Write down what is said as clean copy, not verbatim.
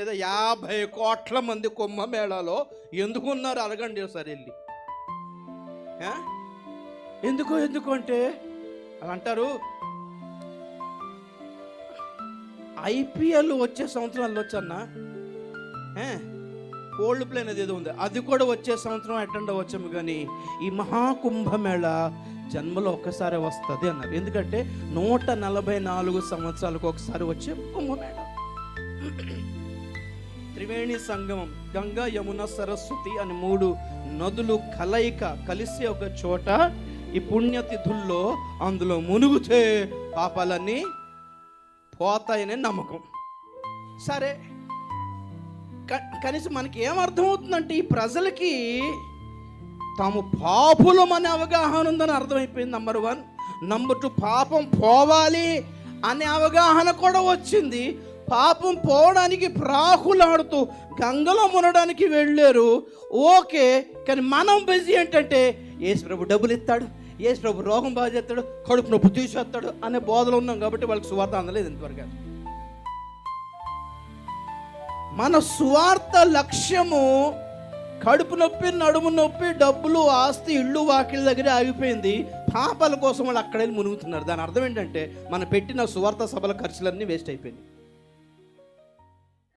లేదా 50 కోట్ల మంది కుంభమేళాలో ఎందుకు ఉన్నారు అడగండి ఒకసారి వెళ్ళి. ఎందుకు అంటే అలా అంటారు, ఐపీఎల్ వచ్చే సంవత్సరం వెళ్ళొచ్చన్నా, కోల్డ్ ప్లే అనేది ఏదో ఉంది, అది కూడా వచ్చే సంవత్సరం అటెండ్ అవ్వచ్చాము, కానీ ఈ మహాకుంభమేళ జన్మలో ఒక్కసారి వస్తుంది అన్నారు. ఎందుకంటే 144 సంవత్సరాలకు ఒకసారి వచ్చే కుంభమేళ. త్రివేణి సంగమం, గంగా యమున సరస్వతి అని 3 నదులు కలయిక కలిసి ఒక చోట ఈ పుణ్యతిథుల్లో అందులో మునుగుతే పాపాలన్నీ పోతాయనే నమ్మకం. సరే, కనీసం మనకి ఏమర్థమవుతుందంటే ఈ ప్రజలకి తాము పాపులమనే అవగాహన ఉందని అర్థమైపోయింది. నంబర్ 1. నంబర్ 2, పాపం పోవాలి అనే అవగాహన కూడా వచ్చింది. పాపం పోవడానికి ప్రాకులాడుతూ గంగలో మునడానికి వెళ్ళారు, ఓకే. కానీ మనం బిజీ ఏంటంటే యేసు ప్రభు డబ్బులు ఇస్తాడు, యేసు ప్రభు రోగం బాగా చేస్తాడు, కడుపు నొప్పి తీసేస్తాడు అనే బోధలు ఉన్నాం కాబట్టి వాళ్ళకి సువార్త అందలేదు ఇంతవరకు. మన సువార్త లక్ష్యము కడుపు నొప్పి, నడుము నొప్పి, డబ్బులు, ఆస్తి, ఇళ్ళు, వాకిళ్ళ దగ్గర ఆగిపోయింది. పాపాల కోసం వాళ్ళు అక్కడే మునుగుతున్నారు. దాని అర్థం ఏంటంటే మనం పెట్టిన సువార్త సభల ఖర్చులన్నీ వేస్ట్ అయిపోయింది.